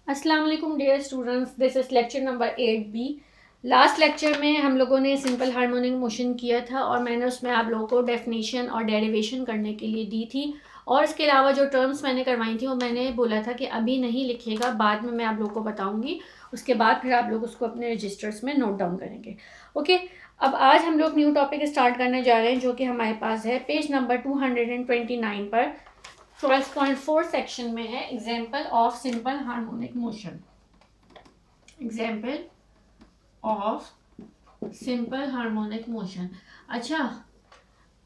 अस्सलाम वालेकुम dear students, this is lecture number 8B। Last lecture में हम लोगों ने सिंपल हार्मोनिक मोशन किया था और मैंने उसमें आप लोगों को डेफिनेशन और डेरिवेशन करने के लिए दी थी। और इसके अलावा जो टर्म्स मैंने करवाई थी वो मैंने बोला था कि अभी नहीं लिखिएगा, बाद में मैं आप लोगों को बताऊंगी। उसके बाद फिर आप लोग उसको अपने रजिस्टर्स में नोट डाउन करेंगे। ओके, अब आज हम लोग न्यू टॉपिक स्टार्ट करने जा रहे हैं जो कि हमारे पास है पेज नंबर 229 पर। 12.4 सेक्शन में है example of simple harmonic motion. Example of simple harmonic motion. अच्छा,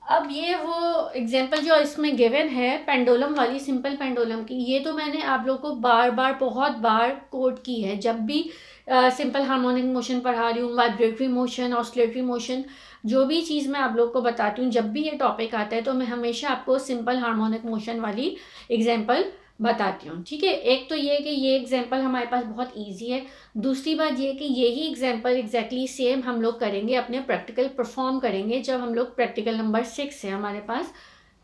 अब ये वो एग्जाम्पल जो इसमें गिवन है पेंडुलम वाली, सिंपल पेंडुलम की, ये तो मैंने आप लोगों को बार बार बहुत बार कोट की है जब भी सिंपल हार्मोनिक मोशन पढ़ा रही हूँ, वाइब्रेटरी मोशन, ऑसिलेटरी मोशन, जो भी चीज़ मैं आप लोग को बताती हूँ, जब भी ये टॉपिक आता है तो मैं हमेशा आपको सिंपल हार्मोनिक मोशन वाली एग्जाम्पल बताती हूँ। ठीक है, एक तो ये कि ये एग्जाम्पल हमारे पास बहुत ईजी है। दूसरी बात ये कि यही एग्जाम्पल एग्जैक्टली सेम हम लोग करेंगे, अपने प्रैक्टिकल परफॉर्म करेंगे जब हम लोग प्रैक्टिकल नंबर 6 है हमारे पास।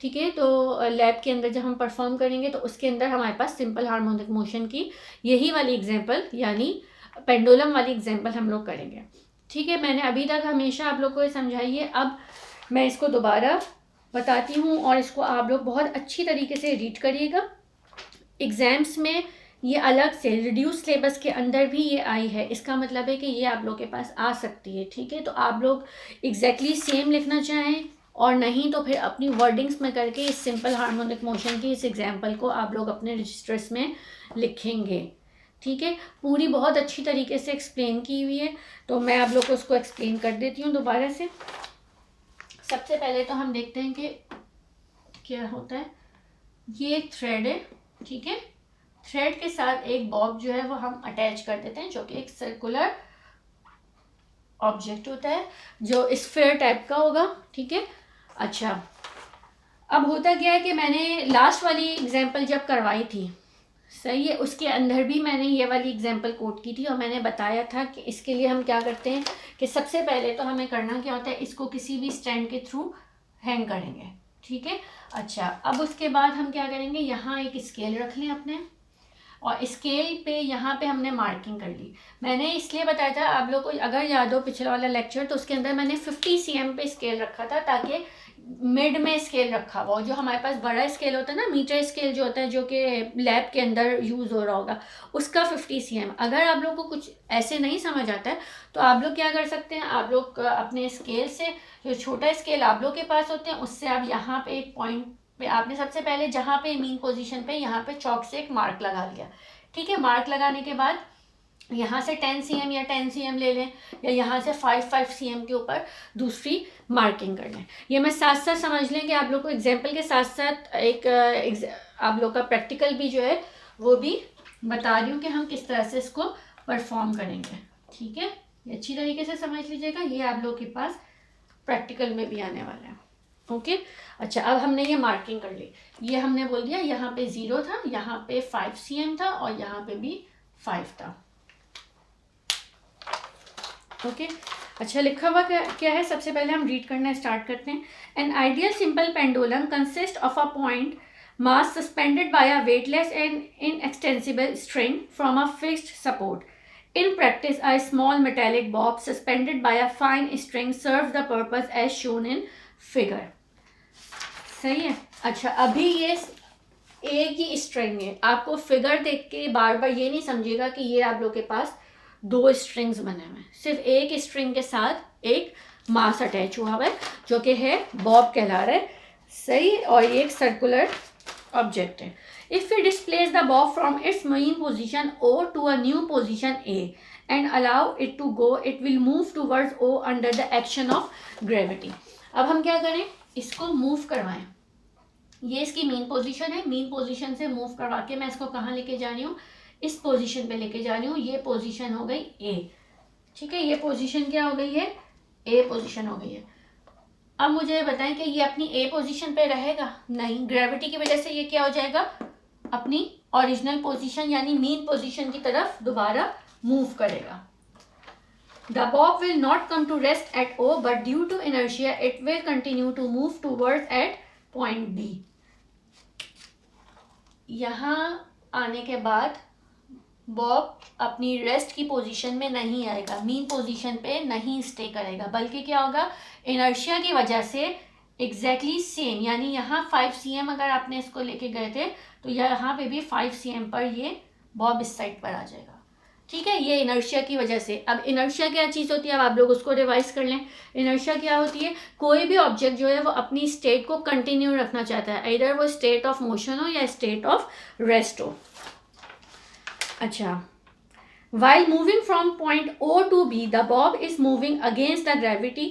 ठीक है, तो लैब के अंदर जब हम परफॉर्म करेंगे तो उसके अंदर हमारे पास सिंपल हार्मोनिक मोशन की यही वाली एग्जाम्पल यानी पेंडुलम वाली एग्जाम्पल हम लोग करेंगे। ठीक है, मैंने अभी तक हमेशा आप लोग को ये समझाई है, अब मैं इसको दोबारा बताती हूँ और इसको आप लोग बहुत अच्छी तरीके से रीड करिएगा। एग्ज़ाम्स में ये अलग से रिड्यूस सिलेबस के अंदर भी ये आई है, इसका मतलब है कि ये आप लोग के पास आ सकती है। ठीक है, तो आप लोग एग्जैक्टली सेम लिखना चाहें और नहीं तो फिर अपनी वर्डिंग्स में करके इस सिंपल हार्मोनिक मोशन की इस एग्जाम्पल को आप लोग अपने रजिस्टर्स में लिखेंगे। ठीक है, पूरी बहुत अच्छी तरीके से एक्सप्लेन की हुई है, तो मैं आप लोग को उसको एक्सप्लेन कर देती हूँ दोबारा से। सबसे पहले तो हम देखते हैं कि क्या होता है। ये एक थ्रेड है, ठीक है, थ्रेड के साथ एक बॉब जो है वो हम अटैच कर देते हैं, जो कि एक सर्कुलर ऑब्जेक्ट होता है जो स्फीयर टाइप का होगा। ठीक है, अच्छा, अब होता क्या है कि मैंने लास्ट वाली एग्जांपल जब करवाई थी, सही है, उसके अंदर भी मैंने ये वाली एग्जांपल कोट की थी और मैंने बताया था कि इसके लिए हम क्या करते हैं कि सबसे पहले तो हमें करना क्या होता है, इसको किसी भी स्टैंड के थ्रू हैंग करेंगे। ठीक है, अच्छा, अब उसके बाद हम क्या करेंगे, यहाँ एक स्केल रख लें अपने और स्केल पे यहाँ पे हमने मार्किंग कर ली। मैंने इसलिए बताया था आप लोग को, अगर याद हो पिछला वाला लेक्चर, तो उसके अंदर मैंने 50 cm पे स्केल रखा था ताकि मिड में स्केल रखा हुआ, जो हमारे पास बड़ा स्केल होता है ना, मीटर स्केल जो होता है जो कि लैब के अंदर यूज़ हो रहा होगा, उसका 50 cm। अगर आप लोग को कुछ ऐसे नहीं समझ आता है तो आप लोग क्या कर सकते हैं, आप लोग अपने स्केल से, जो छोटा स्केल आप लोग के पास होते हैं, उससे आप यहाँ पे एक पॉइंट पे आपने सबसे पहले जहाँ पे मीन पोजीशन पे यहाँ पे चौक से एक मार्क लगा लिया। ठीक है, मार्क लगाने के बाद यहाँ से 10 cm या 10 cm ले लें या यहाँ से 5 cm के ऊपर दूसरी मार्किंग कर लें। ये मैं साथ साथ समझ लें कि आप लोग को एग्जाम्पल के साथ साथ एक आप लोग का प्रैक्टिकल भी जो है वो भी बता रही हूँ कि हम किस तरह से इसको परफॉर्म करेंगे। ठीक है, ये अच्छी तरीके से समझ लीजिएगा, ये आप लोग के पास प्रैक्टिकल में भी आने वाला है। ओके, अच्छा, अब हमने ये मार्किंग कर ली, ये हमने बोल दिया यहाँ पे 0 था, यहाँ पे 5 cm था और यहाँ पे भी 5 था। ओके, अच्छा, लिखा हुआ क्या है, सबसे पहले हम रीड करना स्टार्ट करते हैं। An ideal simple pendulum consist of a point mass suspended by a weightless and inextensible string from a fixed support. In practice, a small metallic bob suspended by a fine string serves the purpose as shown in figure. सही है, अच्छा, अभी ये एक ही string है, आपको figure देख के बार बार ये नहीं समझिएगा कि ये आप लोग के पास 2 स्ट्रिंग्स बने हुए हैं, सिर्फ एक स्ट्रिंग के साथ एक मास अटैच हुआ हुआ है जो कि है बॉब कहला रहा है। सही, और ये एक सर्कुलर ऑब्जेक्ट है। If we displace the bob from its mean position O to a new position A and allow it to go, it will move towards O under the action of gravity. अब हम क्या करें, इसको move करवाएं, ये इसकी mean position है, mean position से मूव करवा के मैं इसको कहाँ लेके जा रही हूँ, इस पोजीशन पे लेके जा रही हूँ। ये पोजीशन हो गई A, ठीक है, ये पोजीशन क्या हो गई है, A पोजीशन हो गई है। अब मुझे बताएं कि ये अपनी A पोजीशन पे रहेगा, नहीं, ग्रेविटी की वजह से ये क्या हो जाएगा, अपनी ओरिजिनल पोजीशन यानी मेन पोजीशन की तरफ दोबारा मूव करेगा। The bob will not come to rest at O, but due to inertia, it will continue to move towards at point B. यहाँ आने के बाद बॉब अपनी रेस्ट की पोजीशन में नहीं आएगा, मीन पोजीशन पे नहीं स्टे करेगा, बल्कि क्या होगा, इनर्शिया की वजह से एग्जैक्टली सेम, यानी यहाँ 5 cm अगर आपने इसको लेके गए थे तो यहाँ पे भी 5 cm पर ये बॉब इस साइड पर आ जाएगा। ठीक है, ये इनर्शिया की वजह से। अब इनर्शिया क्या चीज़ होती है, अब आप लोग उसको रिवाइज कर लें। इनर्शिया क्या होती है, कोई भी ऑब्जेक्ट जो है वो अपनी स्टेट को कंटिन्यू रखना चाहता है, इधर वो स्टेट ऑफ मोशन हो या स्टेट ऑफ रेस्ट हो। अच्छा, while moving from point O to B, the bob is moving against the gravity.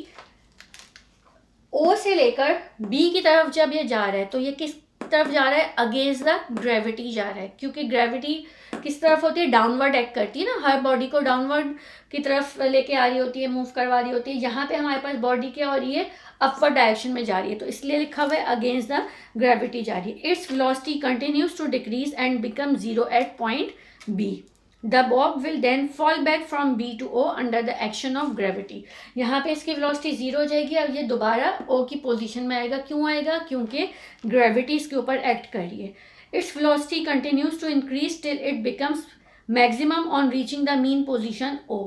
O से लेकर B की तरफ जब ये जा रहा है तो ये किस तरफ जा रहा है, अगेंस्ट द ग्रेविटी जा रहा है, क्योंकि ग्रेविटी किस तरफ होती है, डाउनवर्ड एक्ट करती है ना, हर बॉडी को डाउनवर्ड की तरफ लेके आ रही होती है, मूव करवा रही होती है। यहाँ पे हमारे पास बॉडी क्या हो रही है, अपवर्ड डायरेक्शन में जा रही है, तो इसलिए लिखा हुआ है अगेंस्ट द ग्रेविटी जा रही है। Its velocity continues to decrease and become 0 at point B. The bob will then fall back from B to O under the action of gravity. यहाँ पे इसकी वेलोसिटी 0 हो जाएगी और ये दोबारा O की पोजीशन में आएगा। क्यों आएगा, क्योंकि ग्रेविटी इसके ऊपर एक्ट कर रही है। Its velocity continues to increase till it becomes maximum on reaching the mean position O.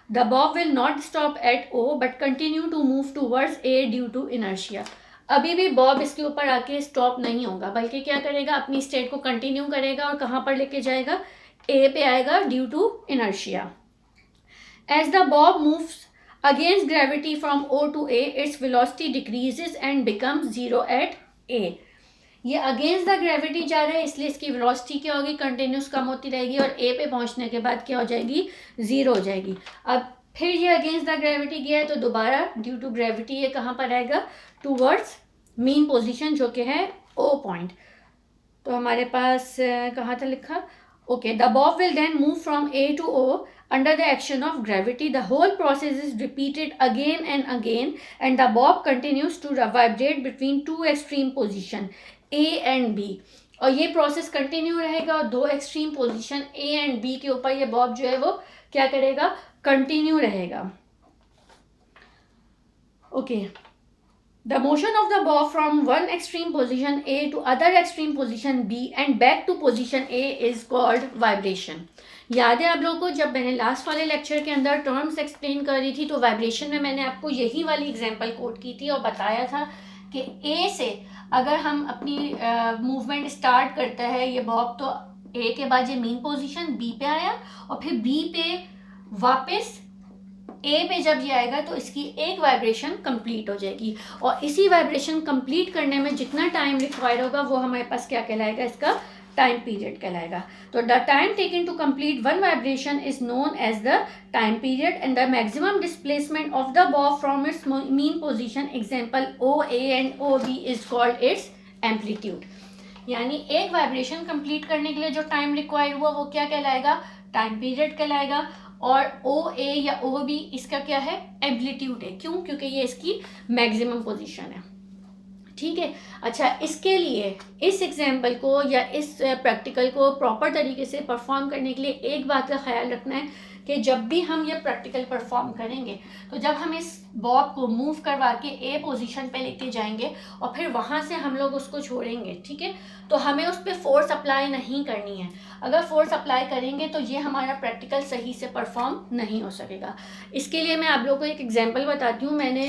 The bob will not stop at O but continue to move towards A due to inertia. अभी भी Bob इसके ऊपर आके stop नहीं होगा, बल्कि क्या करेगा, अपनी स्टेट को कंटिन्यू करेगा और कहाँ पर लेके जाएगा, ए पे आएगा due to inertia. As the bob moves against gravity from O to A, its velocity decreases and becomes 0 at A. ये अगेंस्ट द ग्रेविटी जा रहा है, इसलिए इसकी वेलोसिटी क्या होगी, कंटिन्यूस कम होती रहेगी और ए पे पहुंचने के बाद क्या हो जाएगी, 0 हो जाएगी। अब फिर ये अगेंस्ट द ग्रेविटी गया है तो दोबारा ड्यू टू ग्रेविटी ये कहाँ पर आएगा, टूवर्ड्स मीन पोजीशन, जो कि है ओ पॉइंट। तो हमारे पास कहाँ था लिखा, okay, the bob will then move from A to O under the action of gravity. The whole process is repeated again and again and the bob continues to vibrate between two extreme position A and B. और ये process continue रहेगा और दो extreme position A and B के ऊपर ये Bob जो है वो क्या करेगा, कंटिन्यू रहेगा। Okay, The motion of the bob from one extreme position A to other extreme position B and back to position A is called vibration. याद है आप लोगों को, जब मैंने लास्ट वाले लेक्चर के अंदर टर्म्स एक्सप्लेन कर रही थी तो वाइब्रेशन में मैंने आपको यही वाली एग्जांपल कोट की थी और बताया था कि A से अगर हम अपनी मूवमेंट स्टार्ट करता है ये बॉब, तो A के बाद ये मेन पोजीशन B पे आया और फिर B पे वापस ए पे जब ये आएगा तो इसकी एक वाइब्रेशन कंप्लीट हो जाएगी और इसी वाइब्रेशन कंप्लीट करने में जितना टाइम रिक्वायर होगा वो हमारे पास क्या कहलाएगा, इसका टाइम पीरियड कहलाएगा। तो the time taken to complete one vibration is known as the time period and the maximum displacement of the bob from its mean position example O A and O B is called its amplitude. यानी एक vibration complete करने के लिए जो time require हुआ वो क्या कहलाएगा, टाइम पीरियड कहलाएगा। और ओ ए या ओ बी इसका क्या है, एम्पलीट्यूड है। क्यों, क्योंकि ये इसकी मैक्सिमम पोजीशन है। ठीक है, अच्छा, इसके लिए इस एग्जाम्पल को या इस प्रैक्टिकल को प्रॉपर तरीके से परफॉर्म करने के लिए एक बात का ख्याल रखना है कि जब भी हम ये प्रैक्टिकल परफॉर्म करेंगे तो जब हम इस बॉब को मूव करवा के ए पोजीशन पे लेके जाएंगे और फिर वहाँ से हम लोग उसको छोड़ेंगे, ठीक है, तो हमें उस पर फोर्स अप्लाई नहीं करनी है। अगर फोर्स अप्लाई करेंगे तो ये हमारा प्रैक्टिकल सही से परफॉर्म नहीं हो सकेगा। इसके लिए मैं आप लोगों को एक एग्जांपल बताती हूँ। मैंने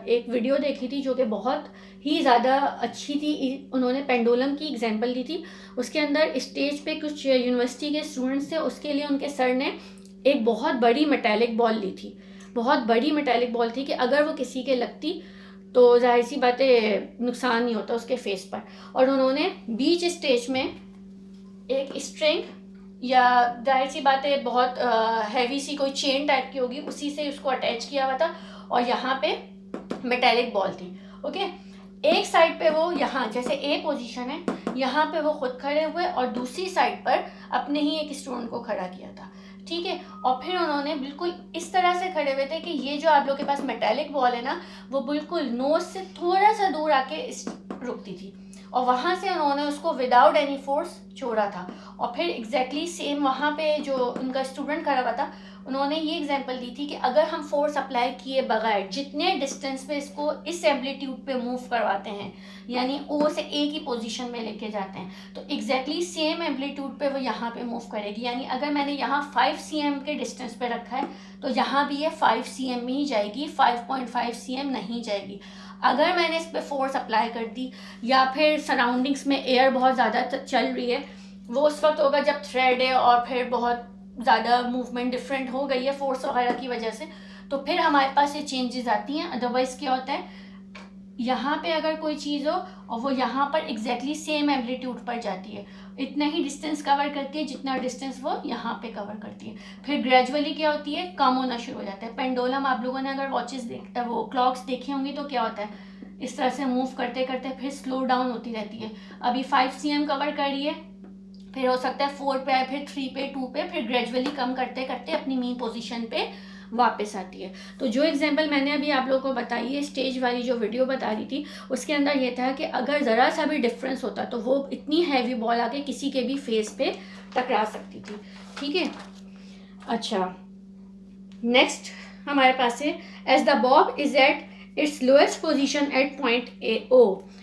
एक वीडियो देखी थी जो कि बहुत ही ज़्यादा अच्छी थी। उन्होंने पेंडुलम की एग्जांपल दी थी। उसके अंदर स्टेज पे कुछ यूनिवर्सिटी के स्टूडेंट्स थे, उसके लिए उनके सर ने एक बहुत बड़ी मेटालिक बॉल ली थी। बहुत बड़ी मेटालिक बॉल थी कि अगर वो किसी के लगती तो जाहिर सी बातें नुकसान नहीं होता उसके फेस पर। और उन्होंने बीच स्टेज में एक स्ट्रिंग या जाहिर सी बातें बहुत हैवी सी कोई चेन टाइप की होगी, उसी से उसको अटैच किया हुआ था और यहाँ पे मेटालिक बॉल थी। ओके, एक साइड पे वो यहाँ जैसे ए पोजीशन है, यहाँ पे वो खुद खड़े हुए और दूसरी साइड पर अपने ही एक स्टूडेंट को खड़ा किया था। ठीक है, और फिर उन्होंने बिल्कुल इस तरह से खड़े हुए थे कि ये जो आप लोग के पास मेटालिक बॉल है ना, वो बिल्कुल नोज से थोड़ा सा दूर आके रुकती थी। और वहाँ से उन्होंने उसको विदाउट एनी फोर्स छोड़ा था। और फिर एग्जैक्टली सेम वहाँ पे जो उनका स्टूडेंट खड़ा हुआ था, उन्होंने ये एग्जांपल दी थी कि अगर हम फोर्स अप्लाई किए बगैर जितने डिस्टेंस पे इसको इस एम्पलीट्यूड पे मूव करवाते हैं, यानी ओ से ए की पोजीशन में लेके जाते हैं, तो एग्जैक्टली सेम एम्पलीट्यूड पे वो यहाँ पे मूव करेगी। यानी अगर मैंने यहाँ 5 cm के डिस्टेंस पे रखा है तो यहाँ भी ये 5 cm में ही जाएगी, 5.5 cm नहीं जाएगी। अगर मैंने इस पर फोर्स अप्लाई कर दी, या फिर सराउंडिंग्स में एयर बहुत ज़्यादा चल रही है, वो उस वक्त होगा जब थ्रेड है और फिर बहुत ज़्यादा मूवमेंट डिफरेंट हो गई है फोर्स वगैरह की वजह से, तो फिर हमारे पास ये चेंजेस आती हैं। अदरवाइज़ क्या होता है, यहाँ पे अगर कोई चीज़ हो और वो यहाँ पर एग्जैक्टली सेम एम्पलीट्यूड पर जाती है, इतना ही डिस्टेंस कवर करती है जितना डिस्टेंस वो यहाँ पे कवर करती है, फिर ग्रेजुअली क्या होती है, कम होना शुरू हो जाता है। पेंडुलम आप लोगों ने अगर वो क्लॉक्स देखी होंगी तो क्या होता है, इस तरह से मूव करते करते फिर स्लो डाउन होती रहती है। अभी 5 cm कवर कर रही है, फिर हो सकता है 4 पे आए, फिर 3 पे, 2 पे, फिर ग्रेजुअली कम करते करते अपनी मीन पोजीशन पे वापस आती है। तो जो एग्जांपल मैंने अभी आप लोगों को बताई है, स्टेज वाली जो वीडियो बता रही थी, उसके अंदर ये था कि अगर ज़रा सा भी डिफरेंस होता तो वो इतनी हैवी बॉल आके किसी के भी फेस पे टकरा सकती थी। ठीक है, अच्छा नेक्स्ट हमारे पास है, as the bob is at its lowest position at point O,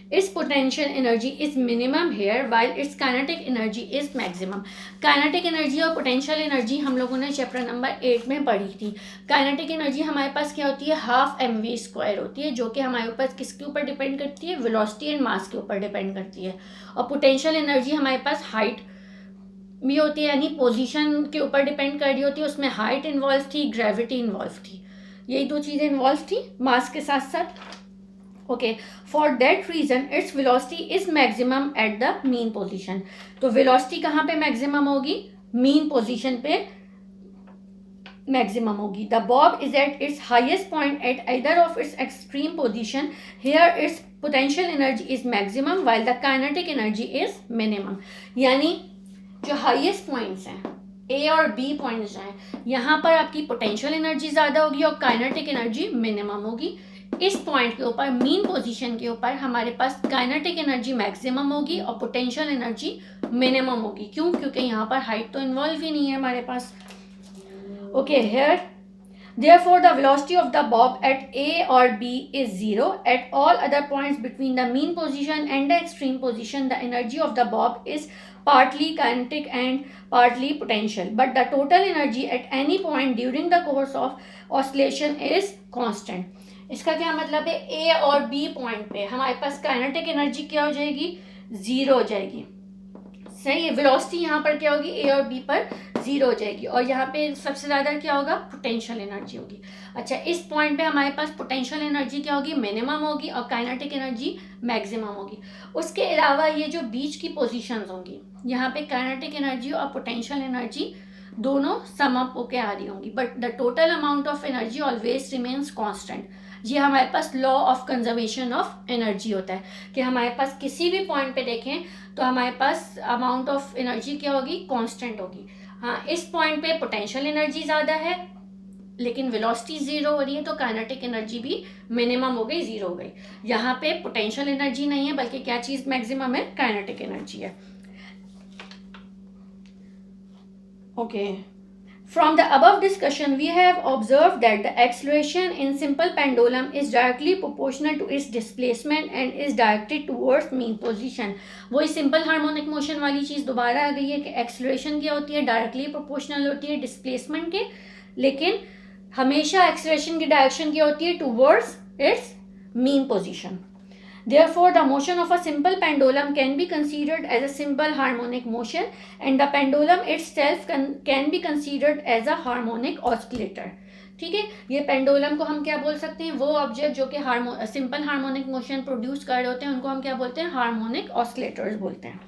its potential energy is minimum here while its kinetic energy is maximum। Kinetic energy और पोटेंशियल एनर्जी हम लोगों ने चैप्टर नंबर 8 में पढ़ी थी। काइनेटिक एनर्जी हमारे पास क्या होती है, हाफ mv² होती है, जो कि हमारे ऊपर किसके ऊपर डिपेंड करती है, वेलोसिटी एंड मास के ऊपर डिपेंड करती है। और पोटेंशियल एनर्जी हमारे पास हाइट भी होती है, यानी पोजीशन के ऊपर डिपेंड कर रही होती है, उसमें हाइट इन्वॉल्व थी, ग्रेविटी इन्वॉल्व थी, यही 2 चीज़ें इन्वॉल्व थी मास के साथ साथ। Okay, for that reason its velocity is maximum at the mean position. तो वेलोसिटी कहाँ पे मैक्सिमम होगी, मीन पोजीशन पे मैक्सिमम होगी। The bob is at its highest point at either of its extreme position, here its potential energy is maximum while the kinetic energy is minimum. यानी जो highest points हैं, ए और B points हैं, यहाँ पर आपकी पोटेंशियल एनर्जी ज़्यादा होगी और काइनेटिक एनर्जी मिनिमम होगी। इस पॉइंट के ऊपर, मीन पोजीशन के ऊपर, हमारे पास काइनेटिक एनर्जी मैक्सिमम होगी और पोटेंशियल एनर्जी मिनिमम होगी। क्यों? क्योंकि यहाँ पर हाइट तो इन्वॉल्व ही नहीं है हमारे पास। Okay, here therefore the velocity of the bob at A or B is 0 at all other points between the mean position and the extreme position. The energy of the bob is partly kinetic and partly potential, but the total energy at any point during the course of oscillation is constant. इसका क्या मतलब है, A और B point पे हमारे पास kinetic energy क्या हो जाएगी, 0 हो जाएगी। सही है, वेलोसिटी यहाँ पर क्या होगी, ए और बी पर 0 हो जाएगी, और यहाँ पे सबसे ज़्यादा क्या होगा, पोटेंशियल एनर्जी होगी। अच्छा, इस पॉइंट पे हमारे पास पोटेंशियल एनर्जी क्या होगी, मिनिमम होगी, और काइनेटिक एनर्जी मैक्सिमम होगी। उसके अलावा ये जो बीच की पोजीशंस होंगी, यहाँ पे काइनेटिक एनर्जी और पोटेंशियल एनर्जी दोनों सम अप होके आ रही होंगी, but the total amount of energy always remains constant. ये हमारे पास law of conservation of energy होता है कि हमारे पास किसी भी पॉइंट पे देखें तो हमारे पास अमाउंट ऑफ एनर्जी क्या होगी, कांस्टेंट होगी। हाँ, इस पॉइंट पे पोटेंशियल एनर्जी ज़्यादा है लेकिन वेलोसिटी 0 हो रही है, तो काइनेटिक एनर्जी भी मिनिमम हो गई, 0 हो गई। यहाँ पे पोटेंशियल एनर्जी नहीं है, बल्कि क्या चीज़ मैक्सिमम है, काइनेटिक एनर्जी है। Okay, from the above discussion we have observed that the acceleration in simple pendulum is directly proportional to its displacement and is directed towards mean position। वही simple harmonic motion वाली चीज़ दोबारा आ गई है कि acceleration क्या होती है, डायरेक्टली प्रोपोर्शनल होती है डिस्प्लेसमेंट के, लेकिन हमेशा एक्सेलरेशन की डायरेक्शन क्या होती है, towards its mean position. Therefore, the motion of a simple pendulum can be considered as a simple harmonic motion, and the pendulum itself can be considered as a harmonic oscillator। ठीक है, ये pendulum को हम क्या बोल सकते हैं, वो ऑब्जेक्ट जो कि सिंपल हार्मोनिक मोशन प्रोड्यूस कर रहे होते हैं उनको हम क्या बोलते हैं, हार्मोनिक ऑसिलेटर्स बोलते हैं।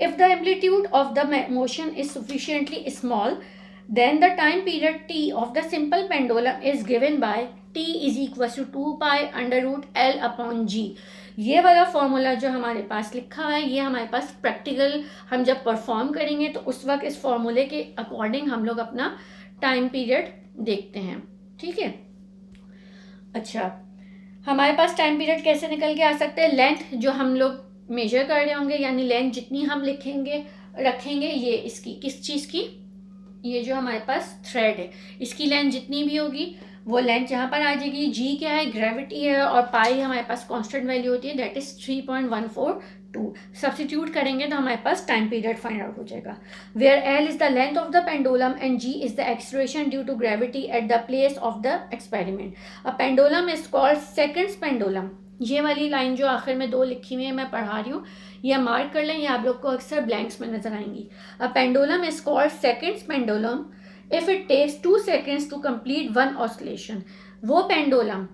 If the amplitude of the motion is sufficiently small, then the time period t of the simple pendulum is given by t is equal to 2 pi under root L upon G। ये वाला formula जो हमारे पास लिखा हुआ है, ये हमारे पास practical हम जब परफॉर्म करेंगे तो उस वक्त इस फॉर्मूले के अकॉर्डिंग हम लोग अपना टाइम पीरियड देखते हैं। ठीक है, अच्छा हमारे पास टाइम पीरियड कैसे निकल के आ सकते हैं, लेंथ जो हम लोग मेजर कर रहे होंगे, यानी लेंथ जितनी हम रखेंगे ये इसकी किस चीज़ की, ये जो हमारे पास थ्रेड है इसकी लेंथ जितनी भी होगी वो लेंथ यहाँ पर आ जाएगी। जी क्या है, ग्रेविटी है, और पाई हमारे पास कांस्टेंट वैल्यू होती है, दैट इज 3.142। सब्सटीट्यूट करेंगे तो हमारे पास टाइम पीरियड फाइंड आउट हो जाएगा। Where L is the length of the pendulum and g is the acceleration due to gravity at the place of the experiment. A pendulum is called seconds pendulum. ये वाली line जो आखिर में दो लिखी हुई है मैं पढ़ा रही हूँ, ये मार्क कर लें, ये आप लोग को अक्सर ब्लैंक्स में नजर आएंगी। A pendulum is called seconds pendulum if it takes 2 seconds to complete one oscillation. वो पेंडुलम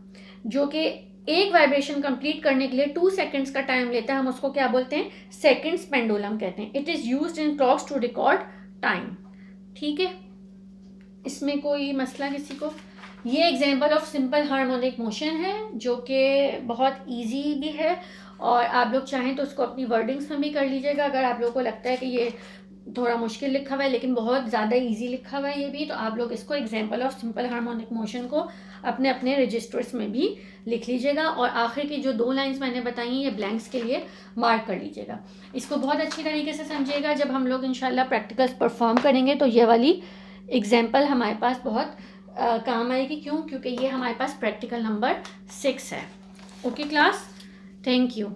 जो कि एक वाइब्रेशन कंप्लीट करने के लिए 2 seconds का टाइम लेता है, हम उसको क्या बोलते हैं, सेकंड्स पेंडुलम कहते हैं। It is used in clocks to record time. ठीक है, इसमें कोई मसला किसी को? ये example of simple harmonic motion है जो कि बहुत इजी भी है, और आप लोग चाहें तो उसको अपनी वर्डिंग्स में भी कर लीजिएगा। अगर आप लोगों को लगता है कि ये थोड़ा मुश्किल लिखा हुआ है लेकिन बहुत ज़्यादा इजी लिखा हुआ है ये भी, तो आप लोग इसको example of simple harmonic motion को अपने अपने रजिस्टर्स में भी लिख लीजिएगा। और आखिर की जो 2 लाइंस मैंने बताई हैं ये ब्लैंक्स के लिए मार्क कर लीजिएगा। इसको बहुत अच्छी तरीके से समझिएगा। जब हम लोग इंशाल्लाह प्रैक्टिकल्स परफॉर्म करेंगे तो ये वाली एग्जाम्पल हमारे पास बहुत काम आएगी। क्यों? क्योंकि ये हमारे पास प्रैक्टिकल नंबर 6 है। Okay class, thank you.